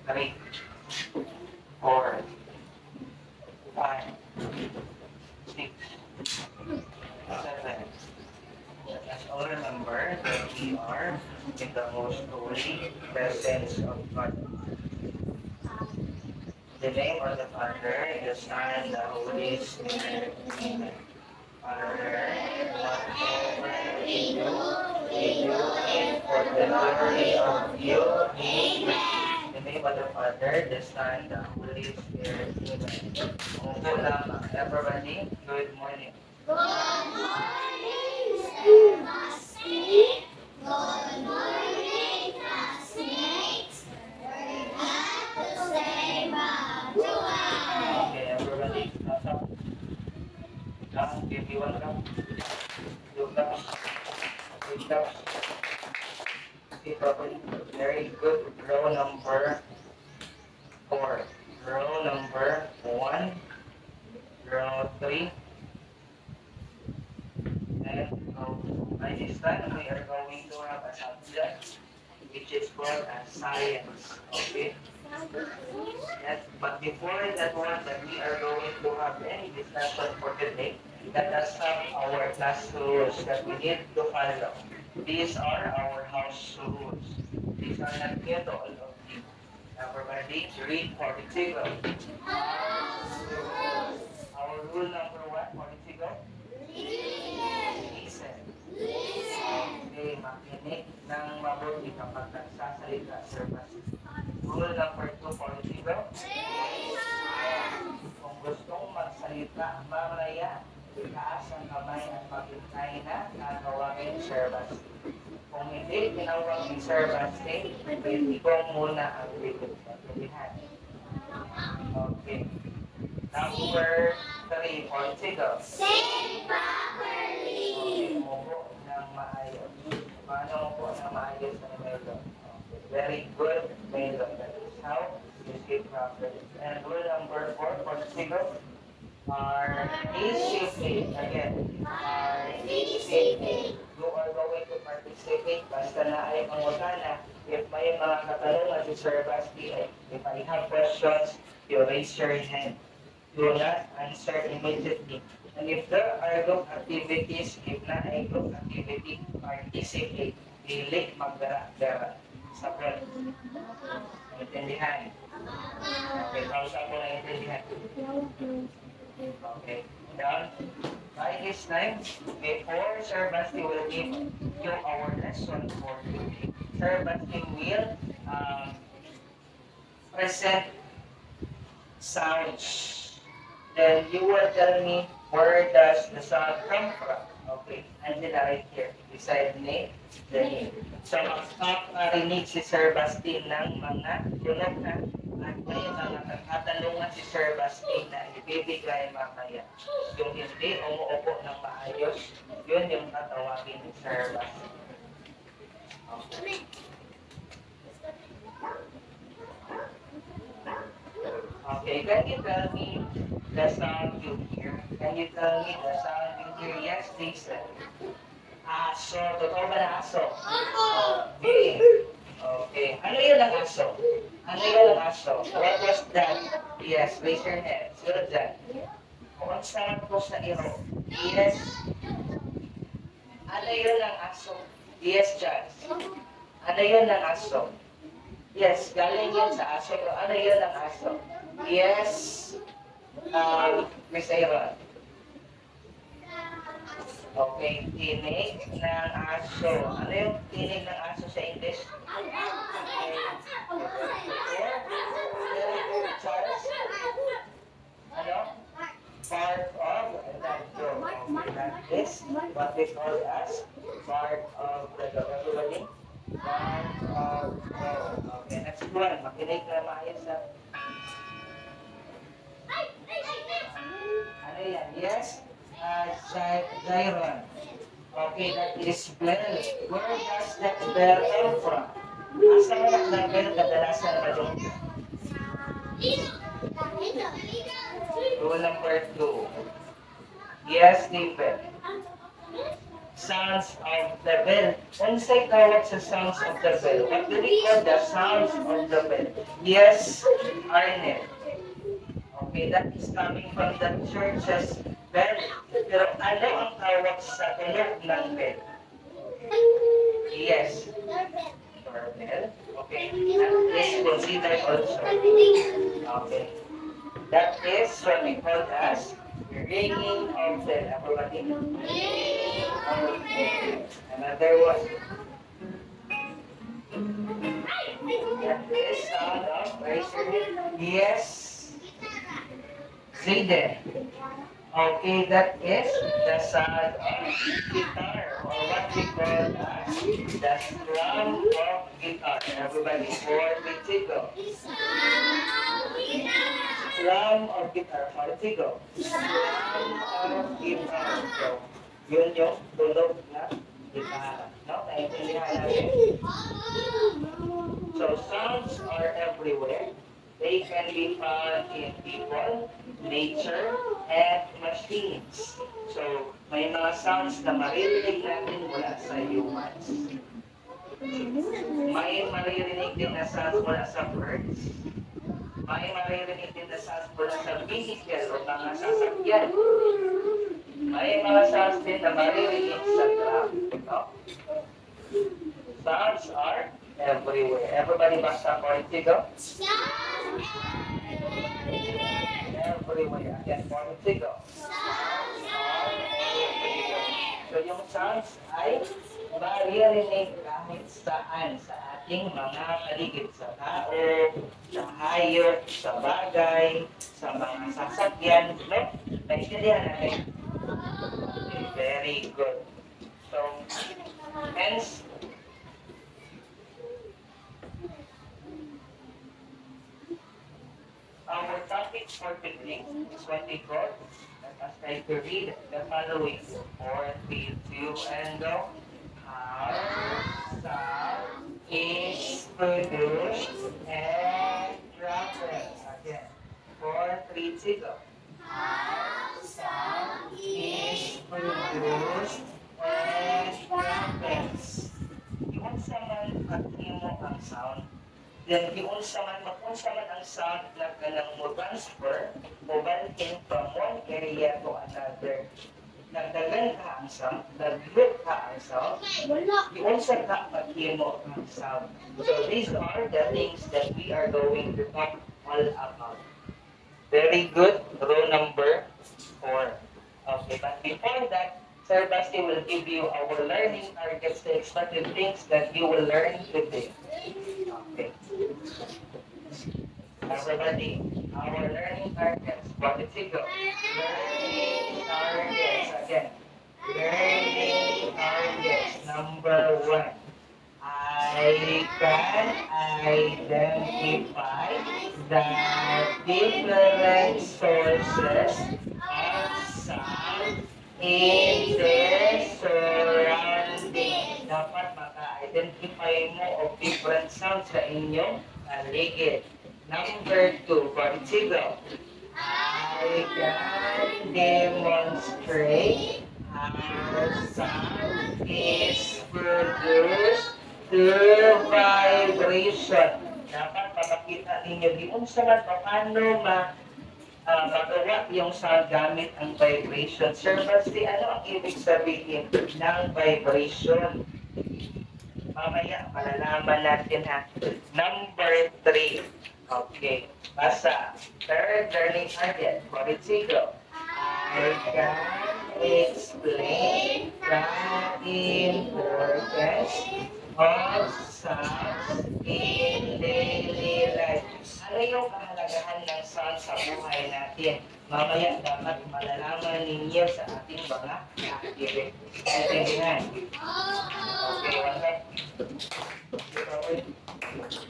3, 4, 5, 6, 7. Let's all remember that we are in the most holy presence of God. The name of the Father, the Son, the Holy Spirit. Amen. Father, whatever we do it for the glory of you. Amen. In the name of the Father, the Son, the Holy Spirit. Amen. Opo lamang. Everybody, good morning. Good morning, Sir Basti. Good morning, classmates. We're glad to say Babuhay. Okay, everybody, nasa. Give me one cup. 2 cups. 3 cups. Okay, properly. Very good. Row number 4. Row number 1. Row 3. And by this time, we are going to have a subject which is called as science. Okay? Yes, but before that one, that we are going to have any discussion for today, let us have our class rules that we need to follow. These are our house rules. These are not new to all of you. Everybody, read Portugal. Our rule number 1, Portugal. Listen. Okay, makinig ng mabuti kapag nagsasalita, Sir Basti. Rule number 2, Portugal. Kung gustong magsalita, mamaya, itaas ang kamay at maghintay na natawagin Sir Basti. Kung hindi tinawag ni Sir Basti, pwede ko muna ang video. Okay. Number 3, Portugal. Say properly. Okay, umupo ng maayos. Paano umupo ng maayos na Melon? Okay, very good, Melon. That is how you say properly. And rule number 4, Portugal. Participate. Again, participate. You are going to participate. Basta na ay pangutana. If may mga katanungan si Sir Basti, if I have questions, you raise your hand. Do not answer immediately. And if there are group activities, if na ay group activity, participate. Dili magdara-dara. Sabon. Intindihan. Okay, kausa ko na intindihan. Okay. Now, by this time, before Sir Basti will give you our lesson for today, Sir Basti will present sounds. Then you will tell me where does the sound come from. Okay, Angela right here, beside me, the name. So, makakarinig si Sir Basti ng mga tunog na at may mga katanungan si Sir Basti na ibibigay mamaya. Yung hindi umuupo ng maayos, yun yung tatawagin ni Sir Basti. Okay. Okay, can you tell me the sound you hear? Can you tell me the sound you hear? Yes, please. Aso. Totoo ba na aso? Okay. Okay. Ano yun ang aso? Ano yun ang aso? What was that? Yes, raise your hand. Good that. What sound was na iro? Yes. Ano yun ang aso? Yes, Judge. Ano yun ang aso? Yes, galing yun sa aso. Pero ano yun ang aso? Yes, Miss Aaron. Okay, tinig ng aso. Ano yung tinig ng aso sa English? Charles? Ano? Part of, that is what we call as part of the everybody. Part of, okay, next one. Makinig na maayos na. Ano yan? Yes? Zyron. Okay, that is bell. Where does that bell come from? Asa mo na bell kadalasan ba doon? Rule number 2. Yes, David. sounds of the bell. Unsay tawag sa sounds of the bell? What do we call the sounds of the bell? Yes, Arnel. Okay, that is coming from the church's bell. Pero ano ang tawag sa tunog ng bell? Yes, doorbell. Okay, that is considered also. Okay, that is what we call as ringing of bell. Everybody? Okay. Another one. That is sound of yes. Zayden. Okay, that is the sound of guitar, or what we call as the strum of guitar. Everybody, for Tigo. Strum of guitar, for Tigo. Strum of guitar. So, yun yung tunog na gitara. No? Naiintindihan natin? So, sounds are everywhere. They can be found in people, nature, and machines. So, may mga sounds na maririnig natin mula sa humans. May maririnig din na sounds mula sa birds. May maririnig din na sounds mula sa vehicle o mga sasakyan. May mga sounds din na maririnig sa traffic. No? Sounds are everywhere. Everybody basta for it to go? Everywhere. Again, for it to go. So yung sounds ay maririnig kahit saan sa ating mga paligid, sa tao, sa hayop, sa bagay, sa mga sasakyan. No? Naintindihan natin? Okay, very good. So, hence, our topic for today is what we call, let us try to read the following. 4, 3, 2, and go. How sound is produced and traveled. Again. 4, 3, 2, go. How sound is produced and traveled. Yung sa man pag-imo ang sound, then giunsa man ang sound na kanang mo transfer o banting from one area to another. Nagdagan ka ang sound, nag-loop ka ang sound, giunsa ka pag-imo ang sound. So these are the things that we are going to talk all about. Very good. Row number 4. Okay, but before that, Sir Basti will give you our learning targets, the expected things that you will learn today. Okay. Everybody, our learning targets. What did you go? Learning targets. Again. Learning targets. Number 1. I can identify the different sources of sound in their surrounding. Dapat maka-identify mo of different sounds sa inyong paligid. Number 2, Portugal. I can demonstrate how sound is produced through vibration. Dapat papakita ninyo di unsa man paano magawa yung sound gamit ang vibration. Sir Basti, ano ang ibig sabihin ng vibration? Mamaya, malalaman natin ha. Number 3. Okay. Basa. Third learning target. Correctivo. I can explain the importance of sound in daily life. Ano yung kahalagahan ng sound sa buhay natin? Mamaya dapat malalaman ninyo sa ating mga activities. Intindihan? Okay,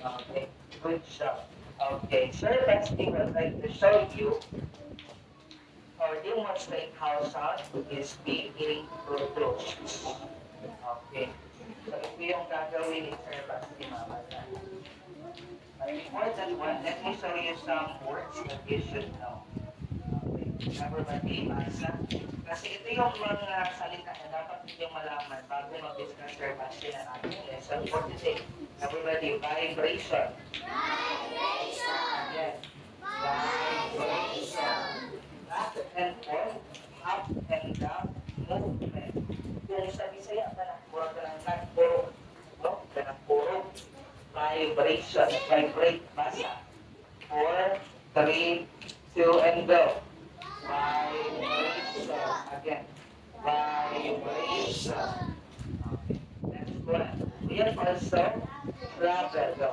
okay, good job. Okay, Sir Basti would like to show you or demonstrate how sound is being produced. Okay, so ito yung gagawin ni Sir Basti mamaya. But before that one, let me show you some words that you should know. Okay, everybody, basa. Kasi ito yung mga salita na dapat ninyong malaman bago mag-discuss Sir Basti na natin lesson for today. Everybody, vibration. Again. Vibration. Back and forth, up and down, movement. Kung sa Bisaya, puro ka ng puro. No? Ganang puro. Vibration. Vibrate. Basa. 4, 3, 2, and go. Vibration. Again. Vibration. Okay. Next one. We have also travel. Go.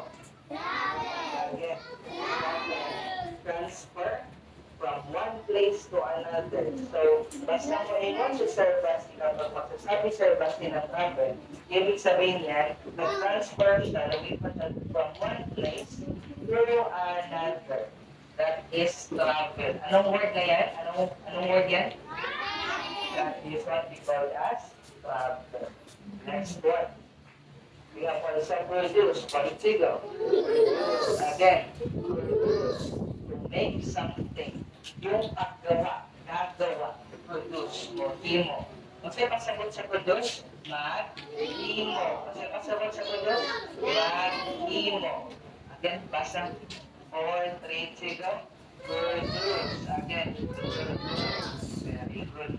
Again. Travel. Transfer from one place to another. So, basta mo ingon si Sir Basti kapag magsasabi Sir Basti ng travel, ibig sabihin yan, nag-transfer siya, lumipat siya from one place to another. That is travel. Anong word na yan? Anong word yan? That is what we call as travel. Next one. We have also produce. Politigo. Again. To make something. Yung paggawa. Gagawa. Produce. O himo. Kasi pasagot sa produce? Mag-himo. Kasi pasagot sa produce? Mag-himo. Again, basa. 4, 3, 2, go. Produce. Again. Very good.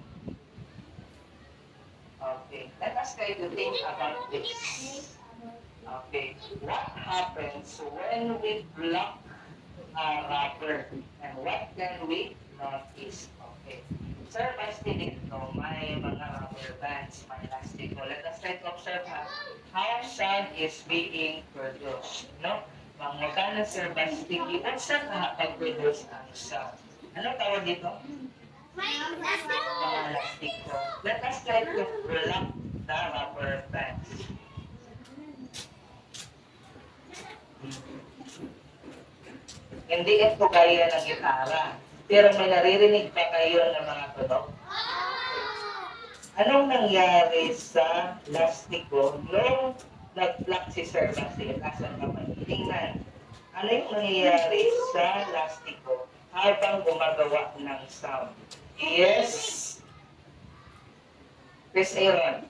Okay. Let us try to think about this. Okay. What happens when we block a rubber? And what can we notice? Okay. Sir, Basti dito, may mga rubber bands, may elastic. Let us try to observe how sound is being produced. No? Mangutana Sir Basti, ilan sa pag-produce ang sound? Ano tawag dito? Mga elastic ko. Let us try to block the rubber bands. Hindi ito gaya ng gitara. Pero may naririnig pa kayo ng mga tunog? Anong nangyari sa lastiko nung nag-block si Sir Basti? Asan naman? Tingnan. Ano yung nangyayari sa lastiko habang gumagawa ng sound? Yes. Chris Aaron.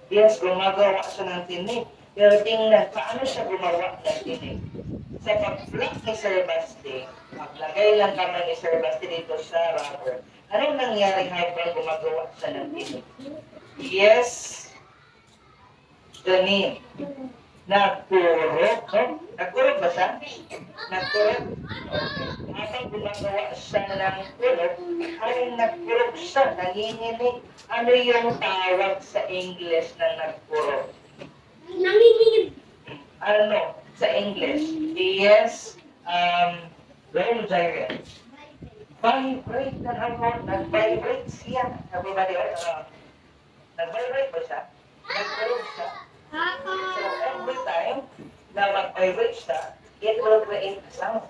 Yes, gumagawa siya ng tinig. Pero tingnan, paano siya gumawa ng tinig? Sa pag-block ni Sir Basti, maglagay lang kamay ni Sir Basti dito sa rubber. Anong nangyari habang gumagawa siya ng tinig? Yes. Janine. Nagkurog. No? Nagkurog ba siya? Nagkurog? Okay. Habang gumagawa siya ng kurog, ay nagkurog siya, nanginginig. Ano yung tawag sa English na nagkurog? Nanginginig. Ano? Sa English? Yes. Role gyre. Vibrate na ako. Nag-vibrate siya. Everybody else? Nag-vibrate ba siya? Nagkurog siya. So every time na mag-vibrate siya, it will create a sound.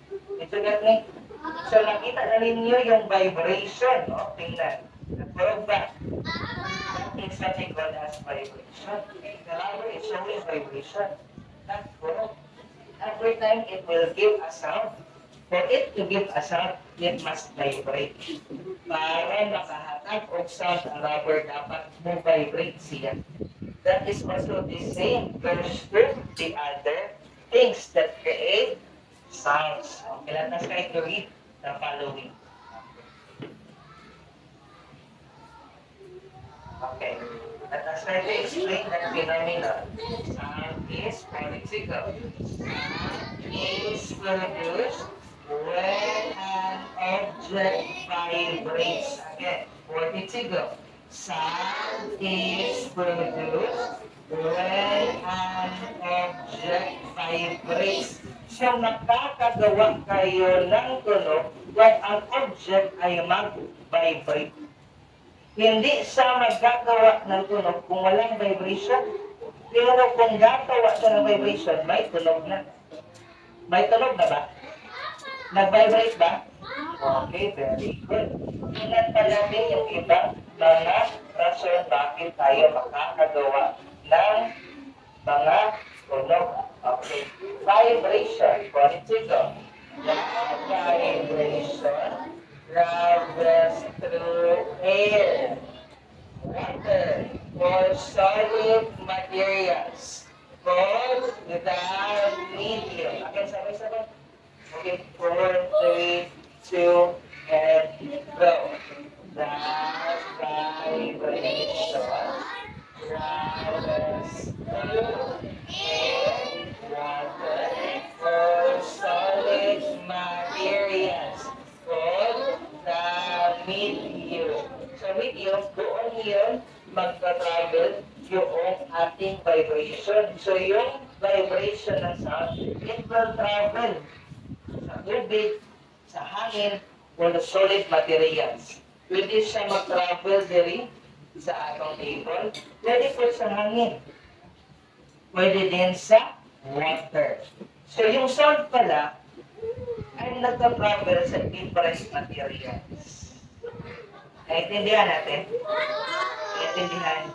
Did you get me? So nakita na ninyo yung vibration, no? Tingnan. Nagkurog ba? That is something called as vibration. The rubber is showing vibration. Nagkurog. Every time it will give a sound. For it to give a sound, it must vibrate. Para makahatag og sound ang rubber, dapat mo vibrate siya. That is also the same goes to the other things that create sounds. Okay, let us try to read the following. Okay, let us try to explain that phenomenon. Sound is political. Sound is produced when an object vibrates. Again, political. Sound is produced when an object vibrates. So, nakakagawa kayo ng tunog kung ang object ay mag-vibrate. Hindi siya magagawa ng tunog kung walang vibration. Pero kung gagawa siya ng vibration, may tunog na. May tunog na ba? Nag-vibrate ba? Okay, very good. Tingnan pa natin yung ibang mga rason bakit tayo makakagawa ng mga tunog. Okay. Vibration. Political. The vibration travels through air. solid materials called the medium. Okay, sabay-sabay. Okay, 4, 3, 2, and go. The vibration travels through and water for solid materials called the medium. Sa medium, doon yun magka-travel yung ating vibration. So yung vibration ng sound, it will travel sa tubig, sa hangin, or the solid materials. Pwede siya mag-travel diri sa atong table. Pwede po sa hangin. Pwede din sa water. So yung sound pala ay nagka-travel sa different materials. Naintindihan natin? Naintindihan?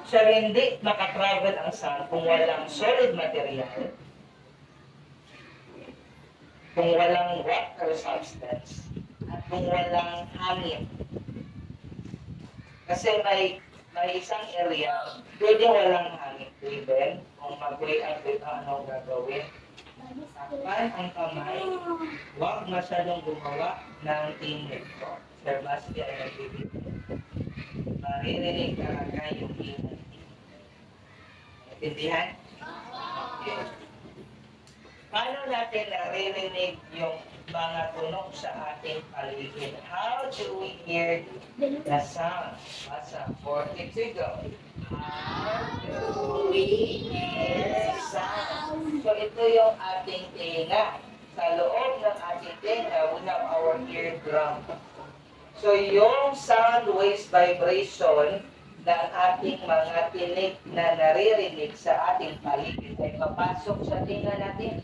So hindi makatravel ang sound kung walang solid material, kung walang water substance, at kung walang hangin. Kasi may isang area, pwede walang hangin. Even, kung mag-react with anong gagawin, takpan ang kamay, huwag masyadong gumawa ng ingay. Sir Basti ay nagbibigay. Maririnig talaga yung ingay. Naintindihan? Okay. Paano natin naririnig yung mga tunog sa ating paligid? How do we hear the sound? Basa, 4, 6, go. How do we hear sound? So ito yung ating tenga. Sa loob ng ating tenga, we have our eardrum. So yung sound waves vibration ng ating mga tinig na naririnig sa ating paligid ay papasok sa tinga natin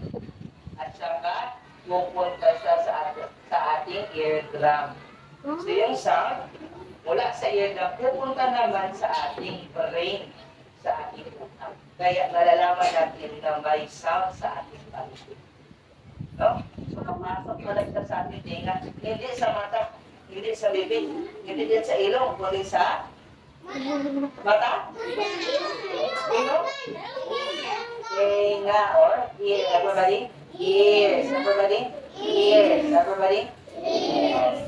at saka pupunta siya sa ating eardrum. So yung sound mula sa eardrum pupunta naman sa ating brain, sa ating utak. Kaya malalaman natin na may sound sa ating paligid. No? So papasok pala siya sa ating tinga, hindi sa mata, hindi sa bibig, hindi din sa ilong, kundi sa mata? Ilong? Tenga or ear. Everybody? Ears. Everybody? Ears. Everybody?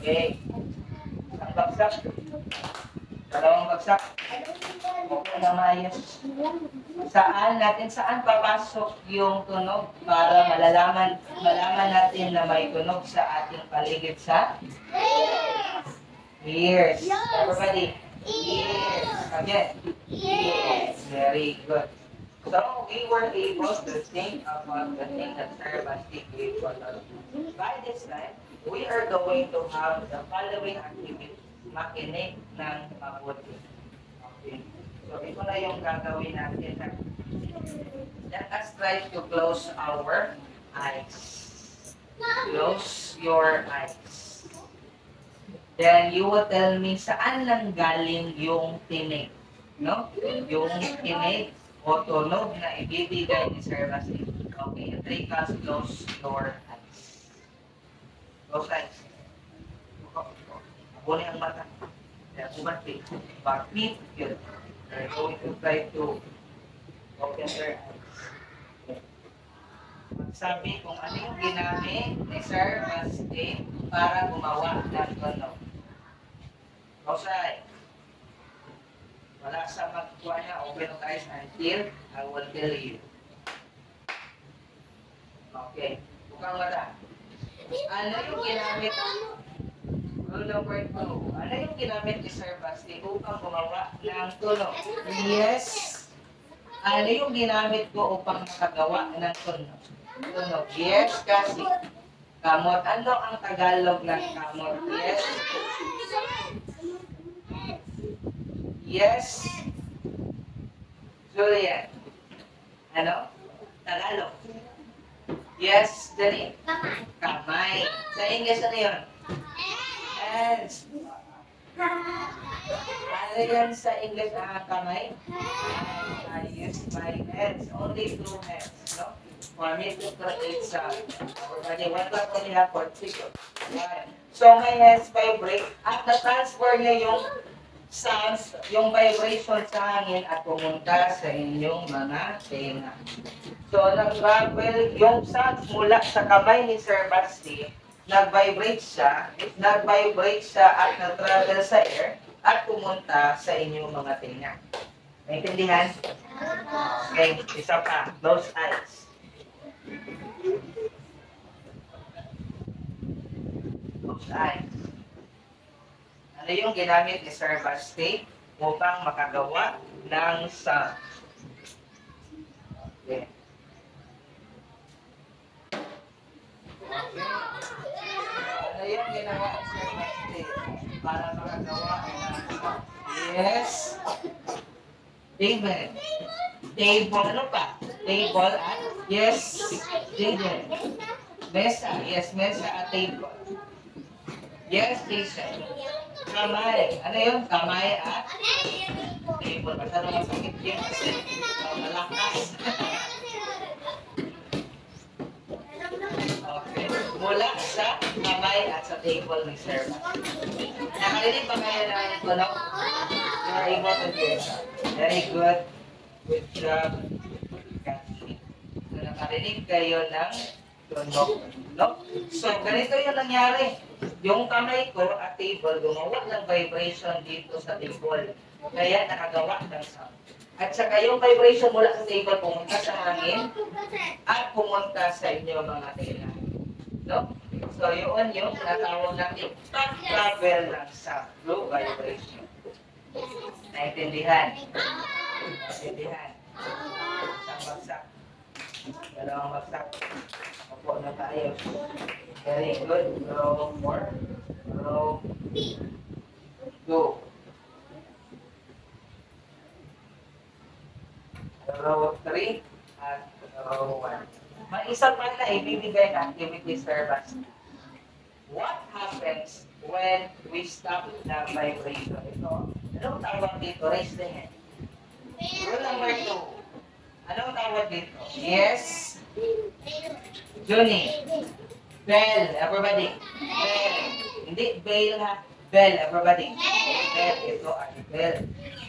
Okay. Isang bagsak. Dalawang bagsak. Okay na maayos. Saan papasok yung tunog para malaman natin na may tunog sa ating paligid sa ears. Everybody? Yes. Again. Yes. Very good. So we were able to think about the thing that Sir Basti gave us. By this time, we are going to have the following activity. Makinig ng mabuti. Okay. So ito na yung gagawin natin. Let us try to close our eyes. Close your eyes. Then you will tell me saan lang galing yung tinig. No? Yung tinig o tunog na ibibigay ni Sir Basti. Okay, you three us close your eyes. Close eyes. Abuli ang mata. Then bumati. Bakit yun? They're going to try to open their eyes. Magsabi kung ano yung ginamit ni Sir Basti para gumawa ng tunog. Outside. Wala sa magkuha niya, open your eyes until I will tell you. Okay. Bukang mata. Ano yung ginamit? Rule number 2. Ano yung ginamit ni Sir Basti upang gumawa ng tunog? Yes. Ano yung ginamit ko upang makagawa ng tunog? Tunog. Yes, kasi. Kamot. Ano ang Tagalog ng kamot? Yes. Yes. Julian. Ano? Tagalog. Yes, dali. Kamay. Sa English ano yun? Hands. Ano yan sa English ang kamay? I use my hands. Only 2 hands. No? For me to create sound. Everybody, what do we have for tickle? So my hands vibrate at na-transfer niya yung sounds, yung vibration sa hangin at pumunta sa inyong mga tenga. So, nag-travel yung sounds mula sa kamay ni Sir Basti, nag-vibrate siya at nag-travel sa air at pumunta sa inyong mga tenga. Naintindihan? Okay, isa pa. Close eyes. Close eyes. Ano yung ginamit ni Sir Basti upang makagawa ng sound? Okay. Ano yung ginawa ni Sir Basti para makagawa ng sound? Yes. David. Table. Ano pa? Table at yes. David. Mesa. Yes, mesa at table. Yes, Jason. Kamay. Ano yun? Kamay at table. Masyado masakit yun kasi malakas. Okay. Mula sa kamay at sa table ni Sir Basti. Nakarinig pa kayo na yung tunog? You are able to do it. Very good. Good job. So, nakarinig kayo ng tunog. No? So, ganito yung nangyari. Yung kamay ko at table, gumawa ng vibration dito sa table. Kaya nakagawa ng sound. At saka yung vibration mula sa table pumunta sa hangin at pumunta sa inyo mga tela. No? So, yun yung tinatawag natin pag-travel ng sound through vibration. Naintindihan? Naintindihan? Isang bagsak. Dalawang bagsak. Opo na tayo. Very good. Row 4. Row 2. Row 3. At row 1. May isa pa na ibibigay na activity service. What happens when we stop the vibration? Ito. Anong tawag dito? Raise the hand. Rule number 2. Anong tawag dito? Yes. Johnny. Bell. Everybody. Bell. Hindi bell ha. Bell. Everybody. Bell. Ito ay bell.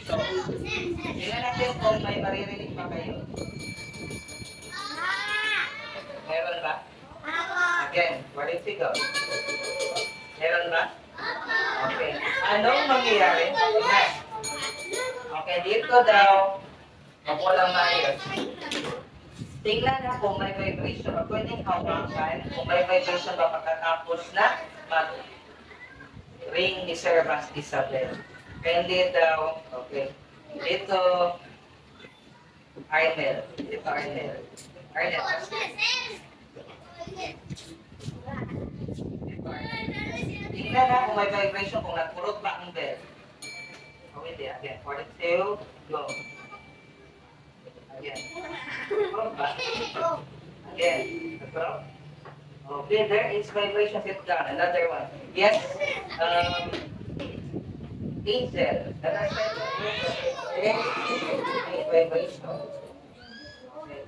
So, tingnan natin kung may maririnig pa kayo. Meron ba? Again, where did she go? Meron ba? Okay. Anong mangyayari? Okay, dito daw. Mapulang maayos. Tingnan na kung may vibration o pwedeng hawakan. Kung may vibration ba pagkatapos na mag-ring ni Sir Basti Isabel. Kaya hindi daw. Okay. Dito. Arnel. Dito Arnel. Arnel. Tingnan na kung may vibration, kung nagpurot ba ang bell. Oh, hindi. Again. 42. Go. Again. Nagpurot ba? Again. Nagpurot. Okay, there is vibration. Sit down. Another one. Yes. Angel. That I said. Yes. Vibration. Okay.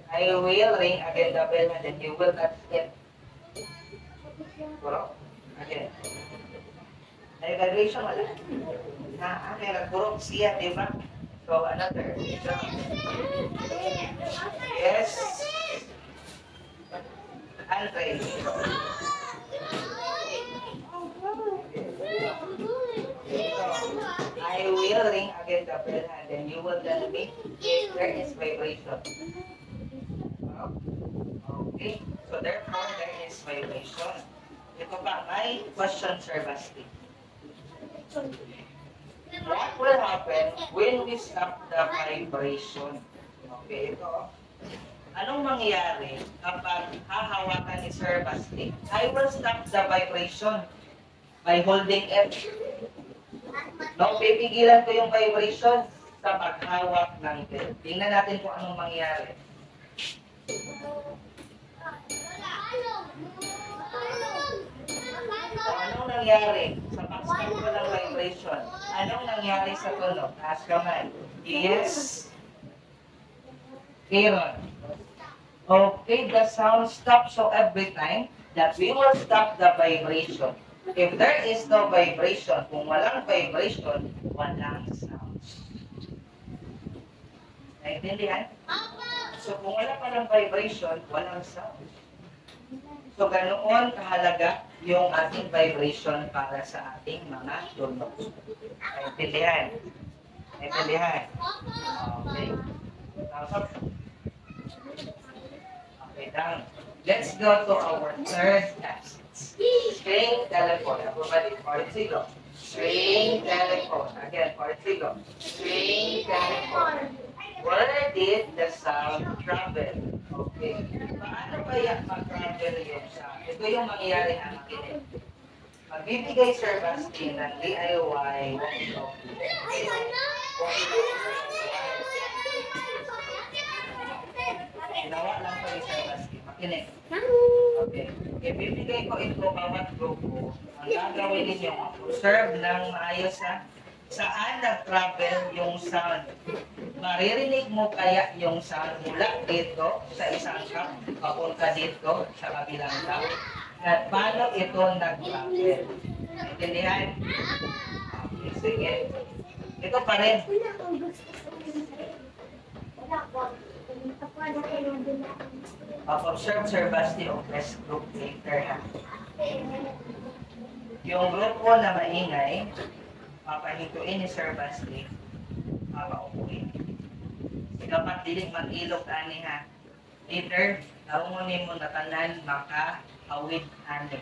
I will ring again the bell and then you will touch it. Purot. Again. May vibration wala. May nagpurot siya, di ba? So, another. Yes. Andre. I will ring again the bell and then you will tell me if there is vibration. Okay. So, therefore, there is vibration. Ito pa, may question, Sir Basti. What will happen when we stop the vibration? Okay, ito. Anong mangyayari kapag hahawakan ni Sir Basti? I will stop the vibration by holding it. No, pipigilan ko yung vibration sa paghawak ng bell. Tingnan natin kung anong mangyayari. So, anong nangyari sa pag-stop ko ng vibration? Anong nangyari sa tunog? Taas kamay. Yes. Aaron. Okay, the sound stops. So every time that we will stop the vibration, If there is no vibration, kung walang vibration, walang sound. Naintindihan? So kung wala palang vibration, walang sound. So ganoon kahalaga yung ating vibration para sa ating mga tunog. Naintindihan? Naintindihan? Okay. Okay, down. Let's go to our third task. String telephone. Ako ba din? Partigo. String telephone. Again, partigo. String telephone. Where did the sound travel? Okay. Paano kaya mag-travel yung sound? Ito yung mangyayari na makinig. Magbibigay Sir Basti ng DIY ginawa lang pa ni Sir Basti. Makinig. Okay. Ibibigay ko ito bawat grupo. Ang gagawin ninyo, observe ng maayos ha. Saan nag-travel yung sound? Maririnig mo kaya yung sound mula dito sa isang cup, papunta dito sa kabilang cup? At paano ito nag-travel? Intindihan? Okay, sige. Ito pa rin. Observe Sir Basti of best group later ha. Yung grupo na maingay, papahintuin ni Sir Basti, papaupuin. Dapat dili mag-ilog ani ha. Later, naungunin mo na tanan maka-awid ani.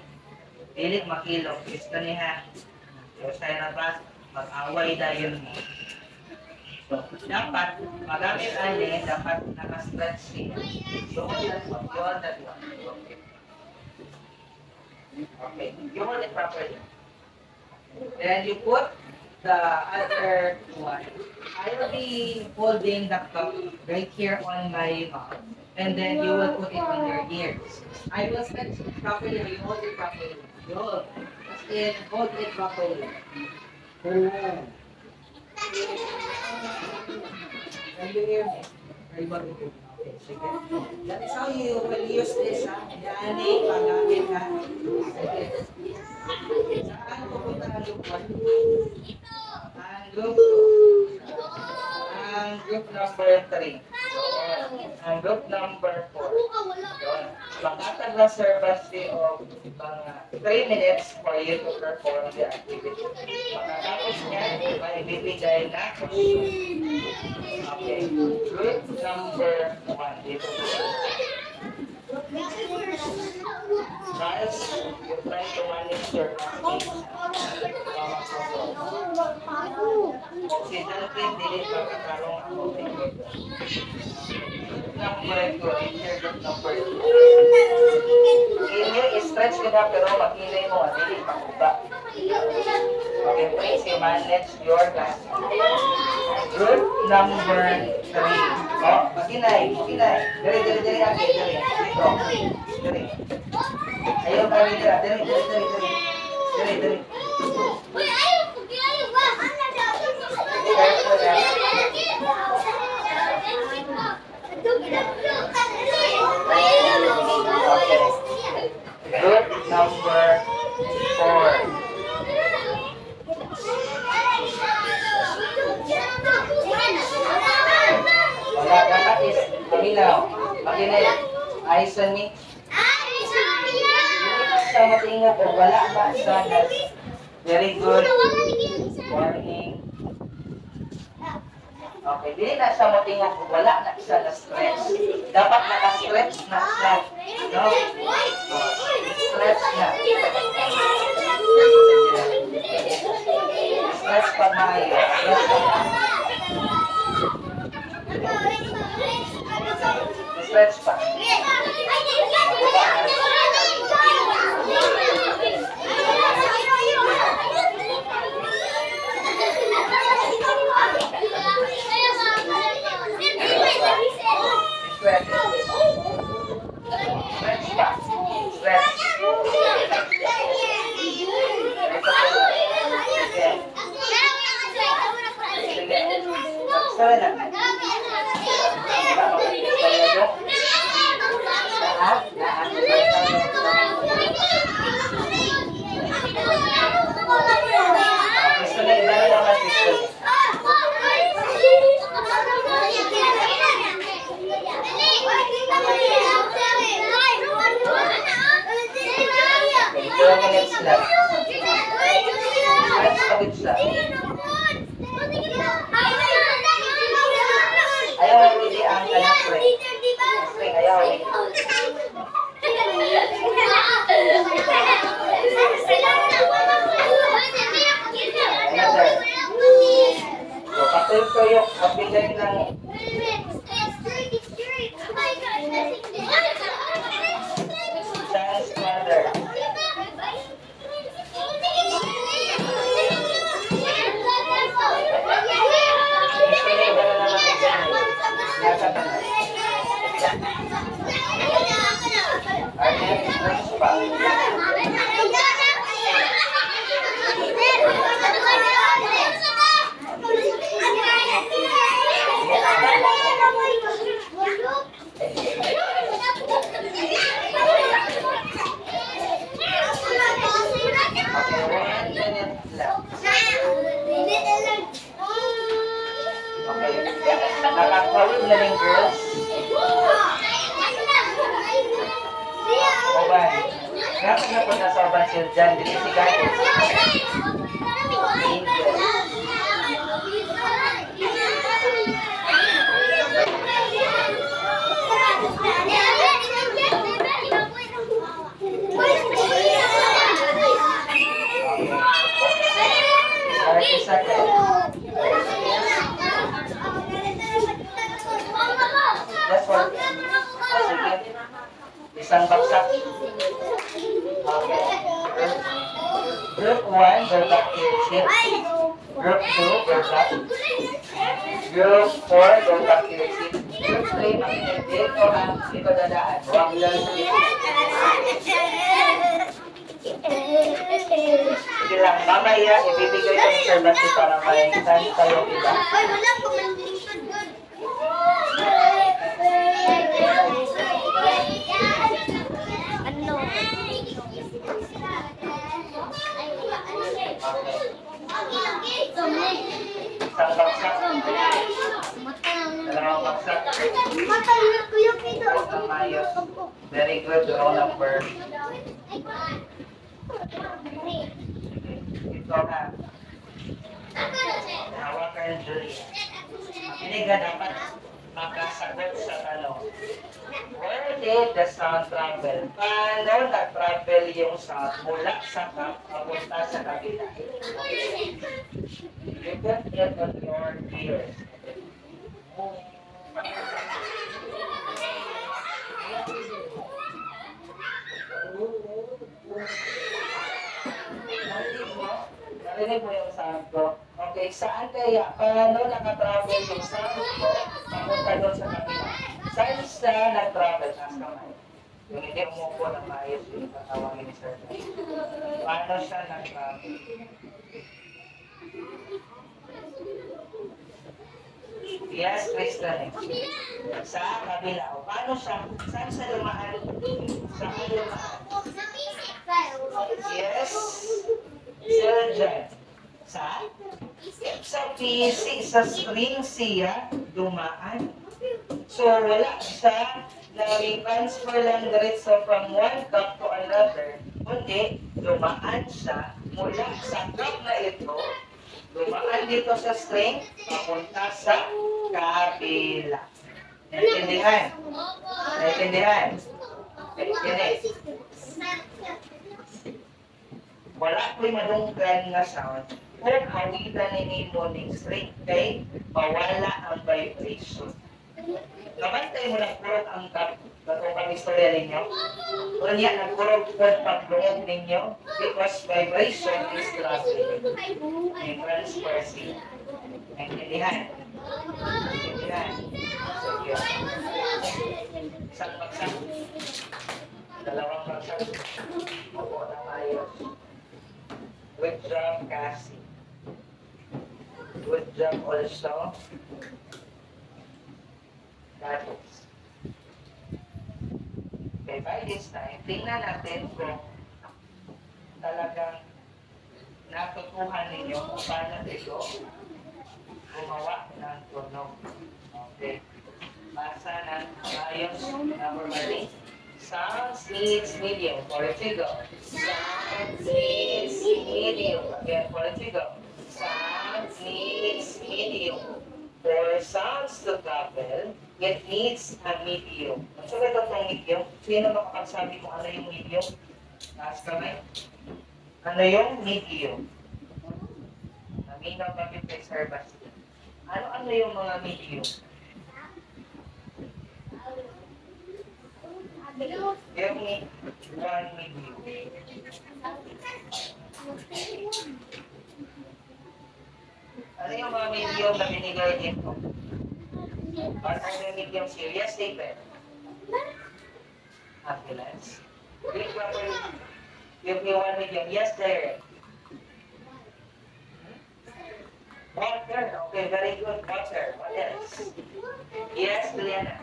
Dili makilog. Gusto ni ha. So, sa labas, mag-away dayon mo. So, dapat, magamit ani, dapat naka-stretch siya. You hold that one. You hold that one. Okay. You hold it properly. Then you put the other one. I will be holding the cup right here on my mouth, and then you will put it on your ears. I will stretch it properly. You hold it properly. You hold. Hold it properly. Boom. Can you hear me? Are you able to? Okay, sige. That is how you will use this, ha? Yani, paggamit, ha? Sige. Saan pupunta ang group 1? Ang group 2. Ang group number 3. Ang group number 4. Makatag na Sir Basti of mga 3 minutes for you to perform the activity. Makatapos niya, may bibigay na question. Okay. Group number 1. Dito. Guys, you try to manage your Basti. Si Dalvin, dili pa kakarong ako. Number 2, here group number 2. Inyo, stretch ka na pero mag-inay mo at dili pakuba. Okay, please you manage your gas. Group number 3. Oh, mag-inay. Dali, ate, dali. Dito. Dali. Ayaw ka rin dira. Dali. Group number 4. Wala, dapat is paminaw. Makinay. Ayos on me. Sa matingog o wala ba sa very good morning. Okay, dili na siya matingog o wala na siya na-stretch. Dapat naka-stretch na siya. No? Stretch na. Stretch pa maayo. Stretch pa. good siya. Ayaw hindi ang kanang friend. Friend, ayaw hindi. So, katulto yung kapilay ng child's mother. Gusto ba na naman ito? Nasa tanay. Nakakawin na rin girls. Oban. Kapag na po nasa Oban sila dyan, dito si Gato. That's one. Sige. Isang baksak. Okay. Group 1, go back to your seat. Group 2, go back. Group 4, go back to your seat. Group 3, makinig dito ang dito dadaan. Huwag lang sa dito. Sige lang, mamaya ibibigay ko ng service para may time kayo iba. Isang baksak. Dalawang baksak. Isang mayos. Very good, roll number. Ito na. Hawakan yung jury. Hindi ka dapat makasagot sa tanong. Where did the sound travel? Paano na-travel yung sound mula sa papunta sa kabila? You can get on your ears. Narinig mo yung sound ko? Okay, saan kaya? Paano nakatravel yung sound ko papunta doon sa kabila? Saan siya nag-travel? Nasa kamay. Yung hindi umupo na maayos yung patawangin ni Sir. Paano siya nag-travel? Yes, Kristen. Sa kabila. O, paano siya? Saan siya lumaan? Saan lumaan? Yes. Sir John. Sa PC, sa string siya dumaan. So, wala siya na-transfer lang diretso from one cup to another. Kundi, dumaan siya mula sa cup na ito, dumaan dito sa string, papunta sa kabila. Naintindihan? Naintindihan? Naintindihan? Wala ko'y madunggan nga sound kung hawitan ni morning string kay mawala ang vibration. Kabantay mo nagkurog ang cup katong istorya ninyo. O niya nagkurog po pagluog ninyo because vibration is traveling. May transfer siya. Naintindihan? Naintindihan? Sige. Isang bagsak. Dalawang bagsak. Opo na mayos. Good job, Cassie. Good job also. That is. Okay, by this time, tingnan natin kung talagang natutuhan ninyo kung paano ito gumawa ng tunog. Okay. Basa ng ayos normally. Sounds needs medium. For it to go. Sounds needs medium. Again, for it to go. It needs a medium. So, ito itong medium. Sino makakasabi kung ano yung medium? Taas kamay. Ano yung medium? Naminaw kami kay Sir Basti. Ano yung mga medium? Give me one medium. Ano yung mga medium na binigay dito? What are the medium serious statement? Ambulance. Read properly. Give me one medium. Yes, there. Water. Okay, very good. Water. What else? Yes, Juliana.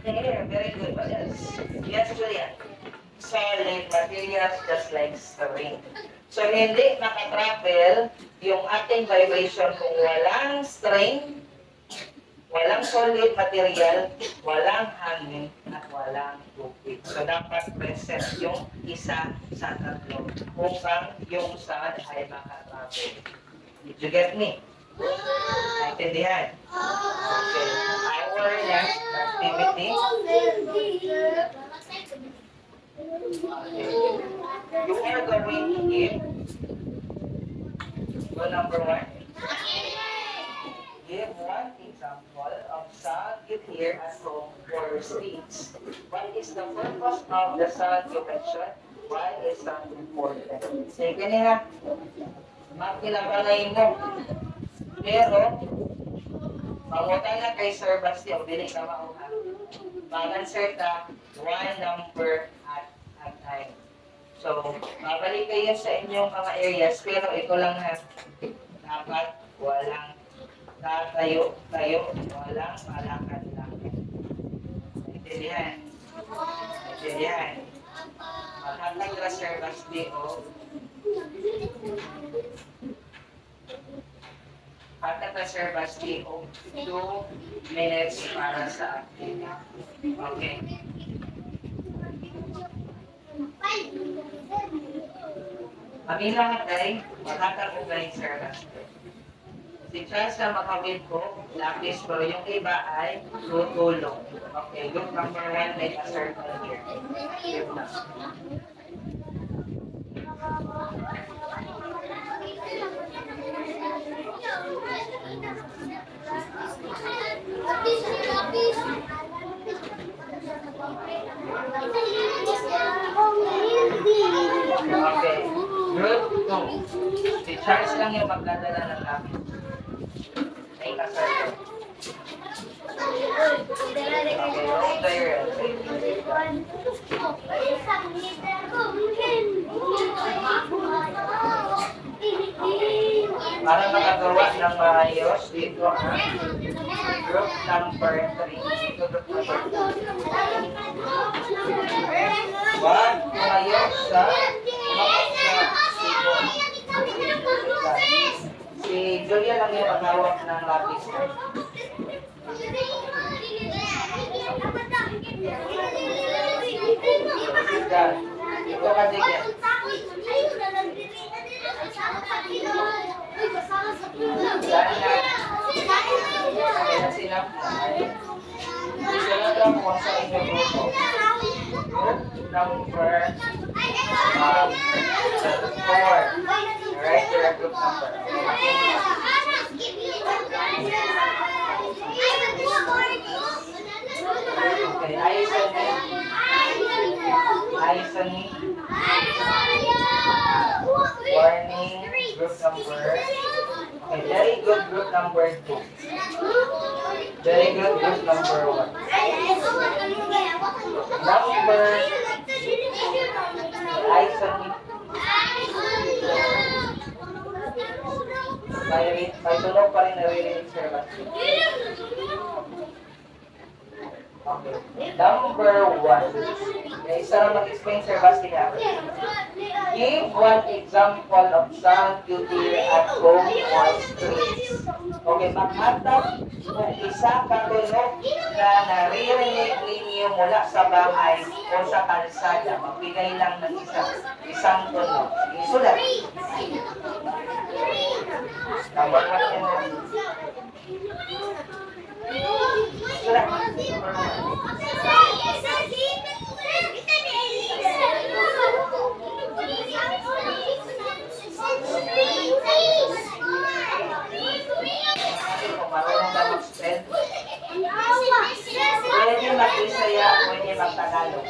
Air. Very good. What else? Yes, Juliana. Solid materials just like string. So, hindi makatravel yung ating vibration kung walang string, walang solid material, walang hangin, at walang tubig. So, dapat present yung isa sa tatlo upang yung sound ay makatravel. Did you get me? Naintindihan? Okay. Our next activity. You are going to give go number 1. Give one example of sound you hear at home or speech. What is the purpose of the sound you mentioned? Why is sound important? Sige niya. Makilabalay mo. Pero, pangutan na kay Sir Basti, o dili ka mauha. Mag-answer ka, one number at a time. So, babalik kayo sa inyong mga areas, pero ito lang ha. Dapat walang tatayo, walang palakad-lakad. Naintindihan? Naintindihan? Maghatag ka Sir Basti, o Hatag ka Sir Basti, o 2 minutes para sa activity. Okay. Kami lahat ay maghatag ko kayo Sir Basti. Si Charles na makawin ko, lapis, pero yung iba ay tutulong. Okay, group number 1, make a circle here. Give na. Okay, group 2. Si Charles lang yung magdadala ng lapis. Make a circle. Okay, roll there. Para makagawa ng maayos, dito ang group number 3. Dito group number 3. Wag tumayo sa si Julia lang yung maghawak ng lapis. Ito ka din. Kaya sila lang mo sa inyong grupo. Group number 4. Alright, you're a group number. Okay, ayos ni. Warning, group number. Okay, very good, group number 2. Very good, group number 1. Number, ayos ni. May tunog pa rin naririnig Sir Basti. Okay. Number 1. May isa na mag-explain Sir Basti na. Give one example of sound you hear at home or streets. Okay, maghatag kung isa katunog na naririnig ninyo mula sa bahay o sa kalsada. Magbigay lang ng isang tunog. Isulat. Number 1 yan. Sila. Kung marunong ka mag-spell, pwede mag-Bisaya, pwede mag-Tagalog.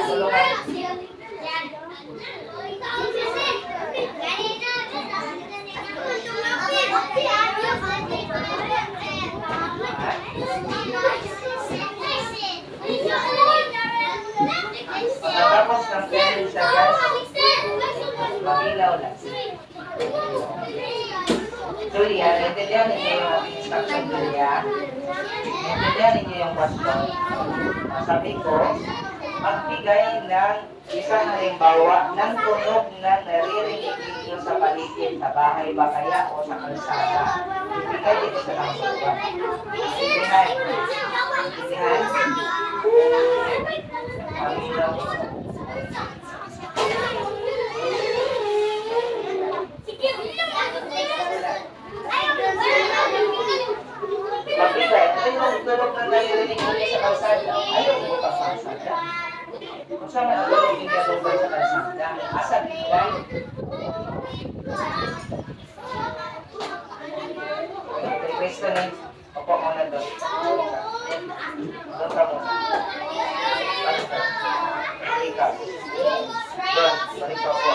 Tulungan. Pagkatapos ng pwede siya, guys, magilaw lang. Julia, naintindihan ninyo yung instruction, Julia? Naintindihan ninyo yung question? Sabi ko, magbigay ng isang halimbawa ng tunog na naririnig ninyo sa paligid, sa bahay ba kaya o sa kalsada. Ibigay dito sa number 1. Intindihan? Magilaw. Magbigay, ito yung tunog na naririnig ninyo sa kalsada. Ayaw mo pa sa kalsada. Kung saan na ito yung ginagawa sa kalsada, asa bigay. Request ko na, opo mo na doon. Doon ka mo. Basta. Ikaw. Doon, balik ka po.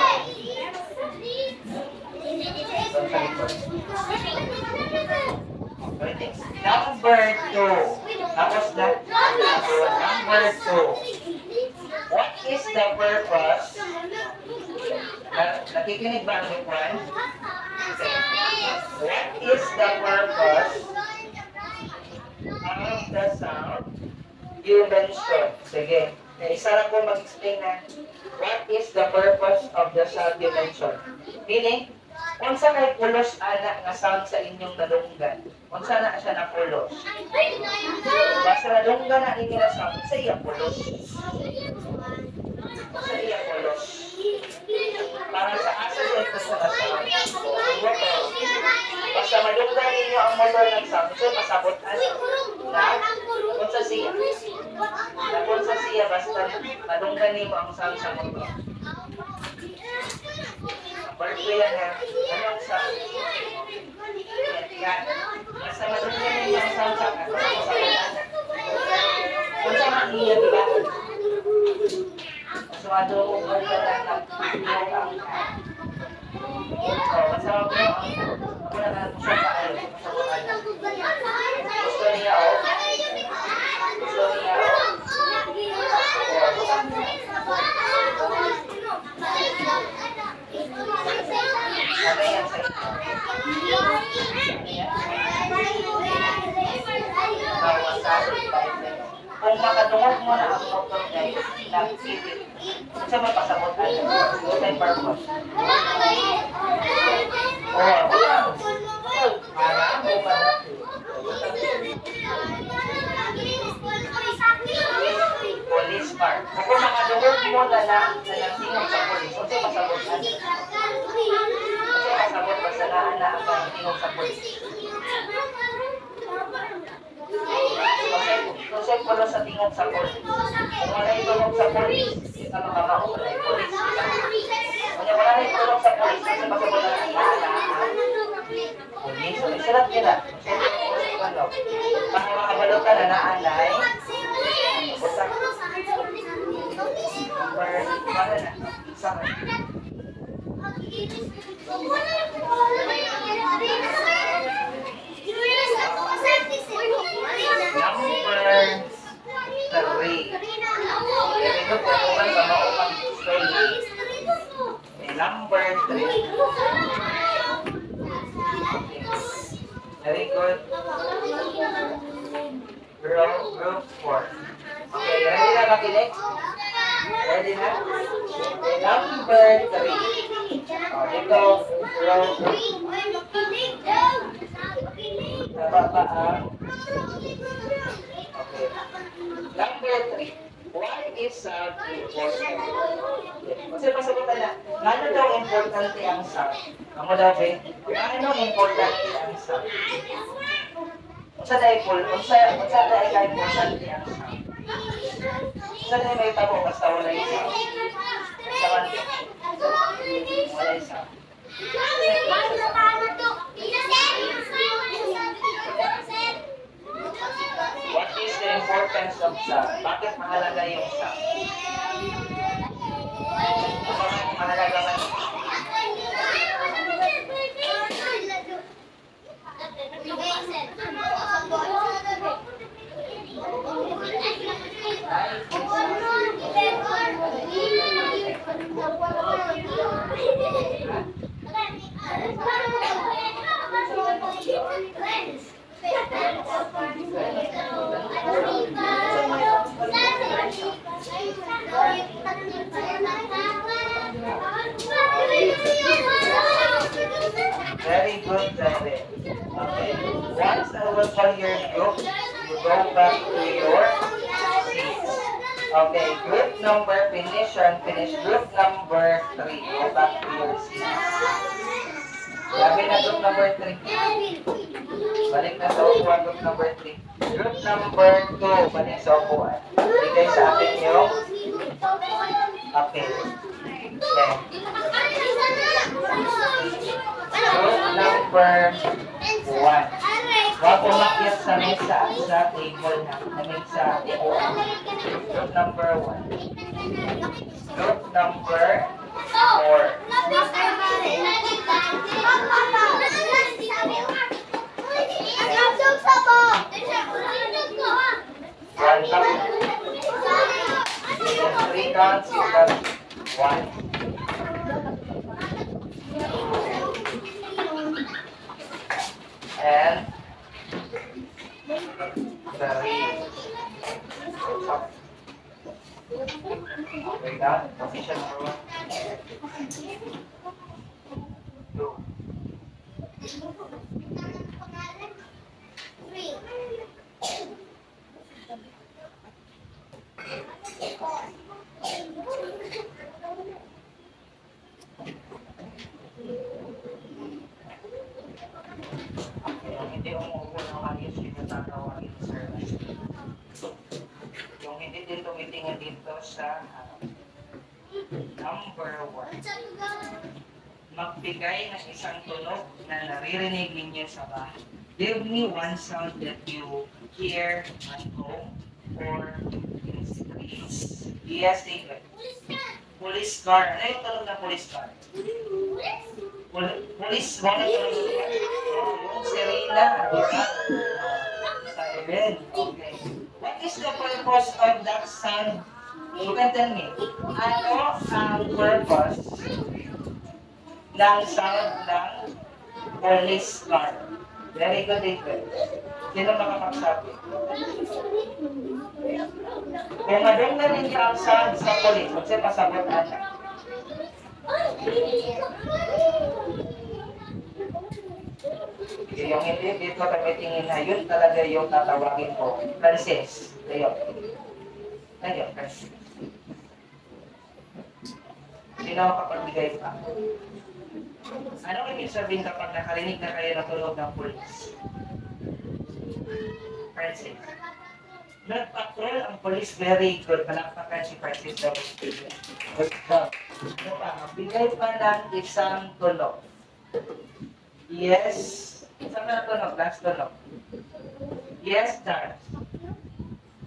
Doon sa likod. Number 2. Tapos na. Number 2. What is the purpose? Nakikinig ba ang Juan? What is the purpose of the sound you mentioned? Sige. Isa lang ko mag-explain na what is the purpose of the sound you mentioned? Meaning, unsa kay pulos anak nga sound sa inyong nadunggan? Unsa na siya na pulos? Basta nadunggan na ninyo na sound, sa iya pulos. Sa iya pulos. Para sa asa sa ito sa sound. Basta madunggan ninyo ang motor ng sound, so masabotan na unsa siya. Na unsa siya, basta madunggan ninyo ang sound sa motor. Birthday yan ha. Anong sound? Yan. Basta madunggan ninyo ang sound sa motor. Unsa man iya, diba? So, ano ko lang ang basta ako na nagpusa pa ayaw. Gusto niya o. Gusto niya o. Sabi yan sa ito. Kung makadungog mo na ang motor guys, nag-sipit. Kasi mapasabot tayo. Ito yung purpose. Para mo ba na? Police car. Kung makadungog mo na nagsingog sa police, kasi pasabot tayo. Kasi pasabot basalaan na ang nagsingog sa police. Kasi pulo sa tingog sa polis. Kung wala yung tulog sa polis, isa makamaon na yung polis. Kung wala yung tulog sa polis, kasi pasabot na polis. So, isulat nila. Pag makabalo ka na naanay, busak. Para na. Isa ka. Number 3. Very good. Group 4. Okay, ready na makinig? Ready na? Okay, number 3. Dito, group 3. Nababa ang. Okay. Number 3. Why is sound important? Kasi pasagutan na, ano daw importante ang sound? Amo daw, Ben? Ano importante ang sound? Unsa dahil ka-importante ang sound? Unsa dahil may tabo basta wala yung sound? Sa kanto? Wala yung sound. What is the importance of sound? Bakit mahalaga yung sound? Bakit mahalaga man? Very good, David. Okay. Once I will call your group, you go back to your seats. Okay, group number finish. Group number 3. Go back to your seats. Sabi na group number 3. Balik na sa upuan, group number 3. Group number 2, balik sa upuan. Bigay sa akin yung okay. Okay. Group number 1. Huwag umakyat sa mesa sa table na mesa upuan. Group number 1. Group number 4. One cup. 3 counts, you have 1. And 3. Okay, now, position number 1. 2. Yung hindi umuupo ng ayos, pinatawagin sir. Yung hindi din tumitingin dito sa number 1. Magbigay ng isang tunog na naririnig ninyo sa bahay. Give me one sound that you hear at home or in the streets. Yes, David. Police car. Ano yung tunog ng police car? Police car. Yung sirena. Siren. Okay. What is the purpose of that sound? You can tell me. Ano ang purpose ng sound ng police car? Very good, David. Sino makapagsabi? Kung madung na ninyo ang sound sa police, kasi pasagot na. Yung hindi dito kami tingin na yun talaga yung tatawagin ko. Francis. Tayo. Tayo, Francis. Sino makapagbigay pa? Anong ibig sabihin kapag nakarinig na kayo ng tunog ng pulis? Francis. Nag-patrol ang police, very good. Palakpakan si Francis daw. Good job. Ano pa? Magbigay pa ng isang tunog. Yes. Isang na tunog. Last tunog. Yes, Charles.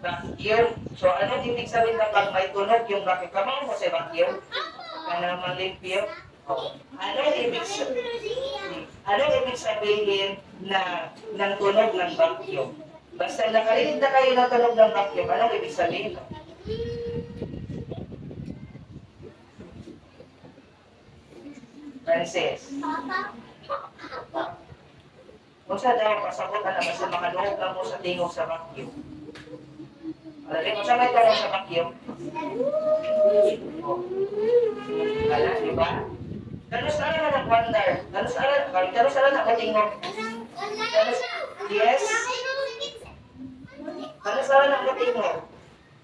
Vacuum. So, anong ibig sabihin kapag may tunog yung vacuum? Kamang mo sa vacuum? Kana malimpyo? Anong ibig sabihin na ng tunog ng vacuum? Basta nakarinig na kayo ng tunog ng vacuum, anong ibig sabihin? Francis. Kung sa daw, pasagutan na basta makanuog lang mo sa tingog sa vacuum. Alam mo sa may tunog sa vacuum? Kala, di ba? Ganun sana na nag-wonder. Ganun sana nakatingog. Yes? Ganun sana nakatingog.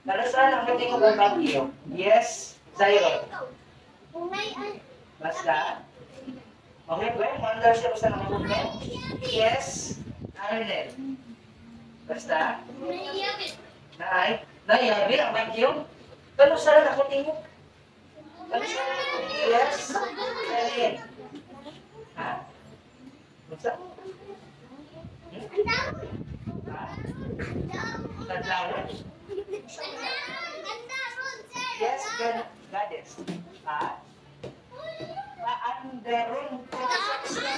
Para saan ang ating kong bagyo? Yes, Zyron. Basta? Mahugay? Mandar siya basta na mahugay? Yes, Arnel. Basta? Nayabi ang bagyo? Pero saan ako tingin? Yes, Arnel. Ha? Basta? Tadlawan? Yes, goddess. Ha? Paandaron ko sa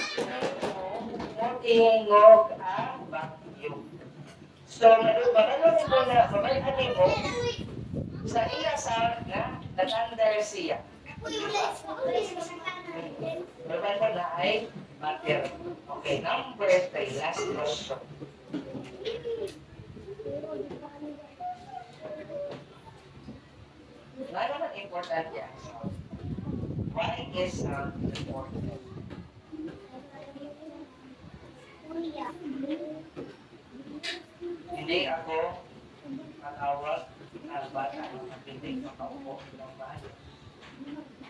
mo tingog ang bagyo. So, magano'n ko na, mamayani mo, sa iya sa na, nag-under siya. Mamayani ko na ay mater. Okay, number 3, last question. Why naman important yan? Why is important? Hindi ako matawag na bata na hindi makaupo ng bahay.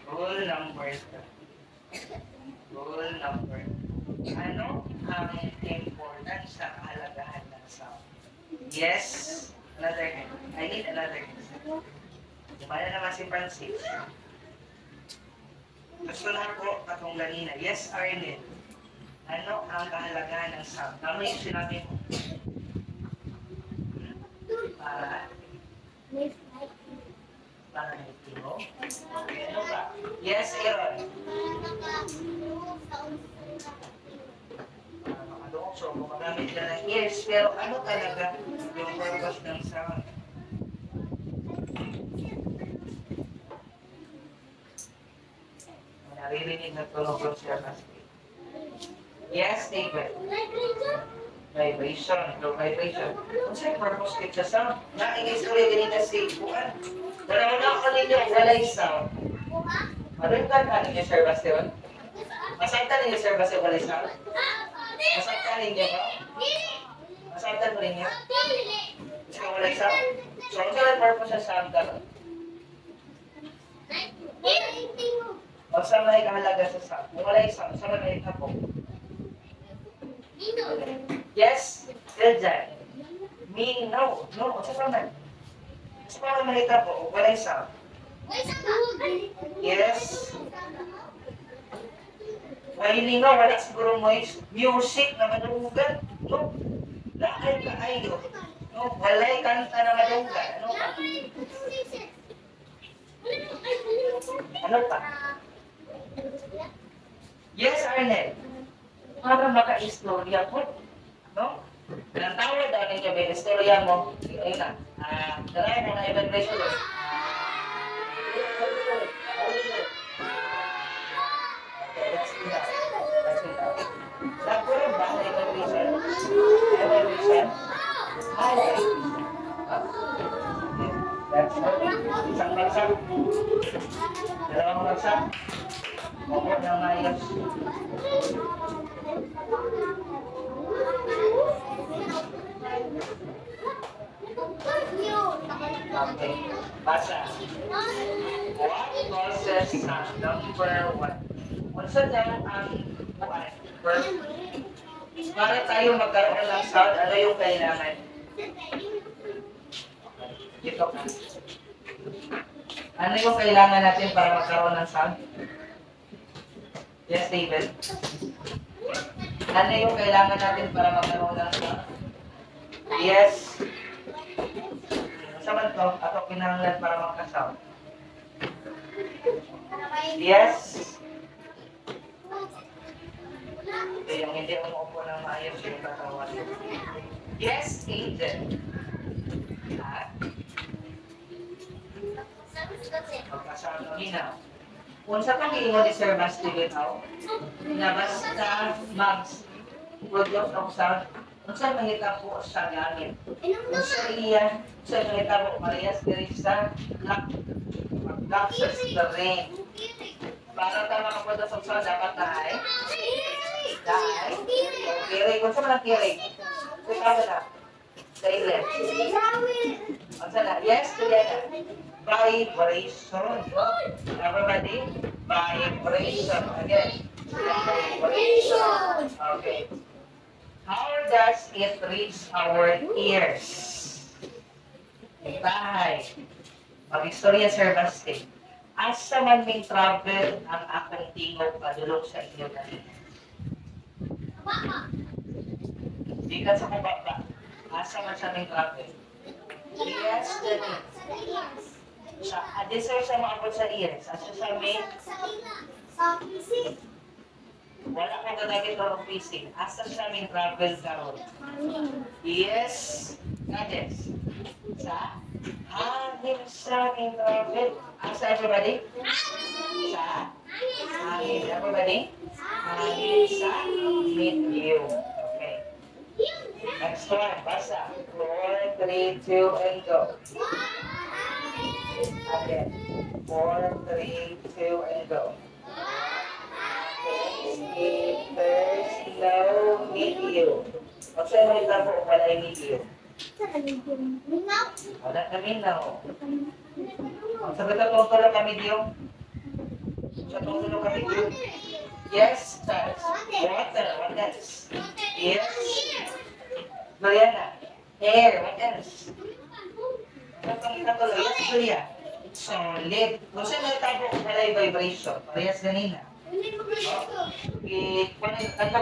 Rule number 3. Rule number 2. Ano ang important sa kahalagahan ng sound? Yes, another hand. I need another hand. Kumaya naman si Francis. Gusto na ko katong ganina. Yes, Arnel. Ano ang kahalagahan ng sound? Tama yung sinabi mo. Para nagtiro. Okay, ano ba? Yes, Aaron. Makadoong so, gumagamit ka ng ears. Pero ano talaga yung purpose ng sound? Naririnig na tunog yung siya na speak. Yes, David. Vibration. No vibration. Kung sa'yo purpose kit sa sound, naing-istorya ganito si Buwan. Pero wala ko ninyo, walay sound. Maruntan ka ninyo, Sir Bastian? Masaktan ninyo, Sir Bastian, walay sound? Masaktan ninyo ba? Masaktan mo ninyo? Kasi walay sound? So, kung sa'yo purpose sa sound ka? O saan na ikahalaga sa sound? Kung walay sound, saan na ikahapok? Yes, still dyan. Meaning no. No, sa paman. Sa paman malita po, walay sound. Yes. Wailing nga, wala siguro music na madungan. No. Laay ka ayo. No, walay kanta na madungan. Ano pa? Ano pa? Yes, Arnel. Para maka-istorya po. No? Pinantawa daw ninyo ba istorya mo? Ayun na. Darayan mo na evaluation. Okay, that's it now. That's it now. Nagpuro ba na evaluation? Evaluation? Hi. That's it. Isang bagsak. Dalawang bagsak. Opo ng mayos. Okay. Basa. What causes sound? Number 1. Kung saan yan ang buwan? First, para tayo magkaroon ng sound, ano yung kailangan? Dito ka. Ano yung kailangan natin para magkaroon ng sound? Yes, David? Ano yung kailangan natin para magkaroon ng sound? Yes. Saman to, ato kinahanglan para magka-sound. Yes. Okay, yung hindi umuupo ng maayos yung katawan. Yes, Angel. Magka-sound ng hinaw. Kung sa pag-iingon ni Sir Bastian Hau, na basta mag-produce of sound, kung saan mahita po sa gamit. Kung sa iya, sa mahita po Marias Teresa, mag-lock sa terrain. Para tayo makaproduce of sound, dapat na ay? Dahil? Kirig. Kung saan man ang kirig? Kung saan na? Sa ilet. Yes, Juliana. Vibration. Everybody, vibration. Again. Vibration. Okay. How does it reach our ears? Bye. Mag-istorya, Sir Basti. Asa man may travel ang akong tingog padulong sa inyo kanina? Di ka sa kubaba. Asa man siya may travel? Yes, dali. Adi sir sa maabot sa ears. Asa siya may... Wala ko gadagit o pising. Asa siya may travel karon? Yes. Gades. Sa? Hangin siya may travel. Asa everybody? Sa? Hangin. Everybody? Hangin sa medium. Okay. Next one. Basa. 4, 3, 2, and go. Again. 4, 3, 2, and go. Meters, no medium. O saan mo ito po wala yung medium? Wala na minaw. Ang sabi na kung tulog ka medium? Sa kung tulog ka medium? Yes, that's water. What else? Yes. Mariana. Air. What else? Ano pang ikatuloy? Yes, Julia. Solid. Kung saan mo ito po wala yung vibration? Parehas ganina. Kanto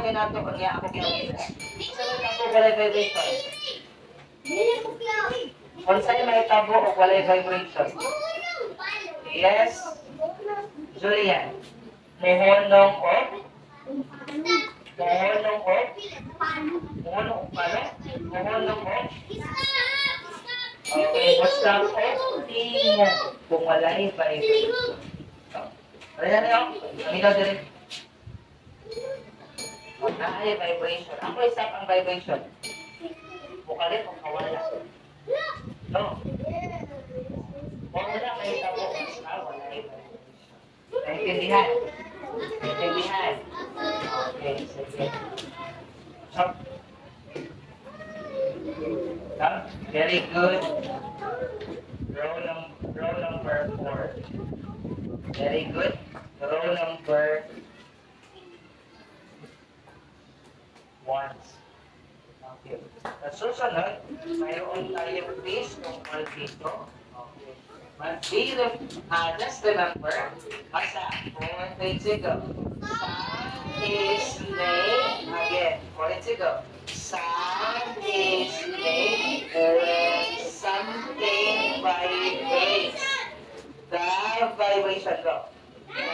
kinato ko niya ako kinakita. Saan may tabo walay vibration? Kung saan may tabo o walay vibration? Yes. Julian. Mohonong o? Mohonong o? Mohonong o pala? Mohonong o? Okay, basta o tingo kung walay vibration. Kaya na yun, amigaw din. Ay, vibration. Ako isa pang vibration. Bukalit kung kawala. No. Kung wala, may tabo. Wala yung vibration. Naintindihan. Naintindihan. Okay, sige. So, very good. Row number 4. Very good. Row number 1. Okay. At susunod, mayroon tayong base tungkol dito. Okay. Just remember, basta, 4, 3, go. Sun is made, again, 4, 3, go. Sun is made when something vibrates. The vibration go. The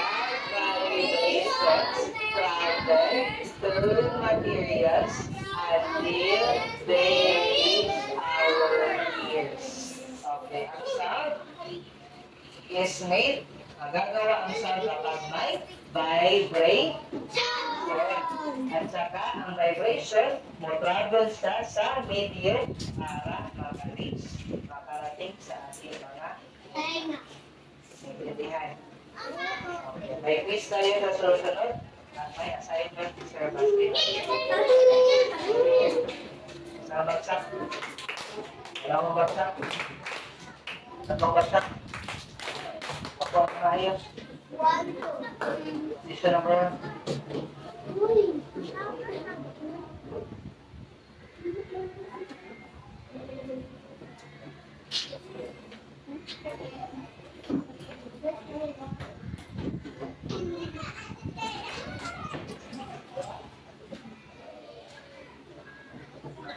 vibrations travel through materials until they reach our ears. Okay, ang sound is made. Gagawa ang sound kapag may vibration. At saka ang vibration mo travel siya sa medium para makarating sa ating mga intindihan. Okay. May quiz tayo sa susunod. At may assignment si Sir Basti. Sa bagsak. Wala mong bagsak. Tatlong bagsak. Ako ang ayos. Decision number 1.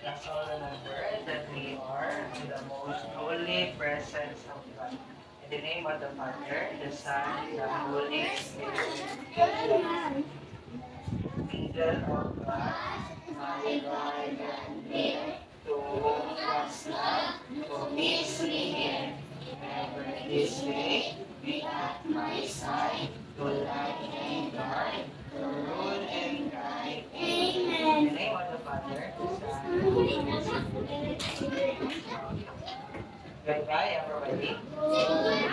Let's all remember that we are in the most holy presence of God. In the name of the Father, the Son, the Holy Spirit. Angel of God, my guide and near, to whom was love, to meet me here. Never this day, be at my side, to light and guide, to rule and guide. In the name of the Father, the Son, and the Holy Spirit. Goodbye, everybody. Goodbye,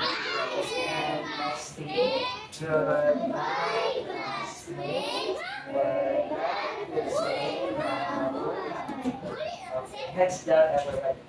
classmates. We're not the same. Okay, heads down, everybody.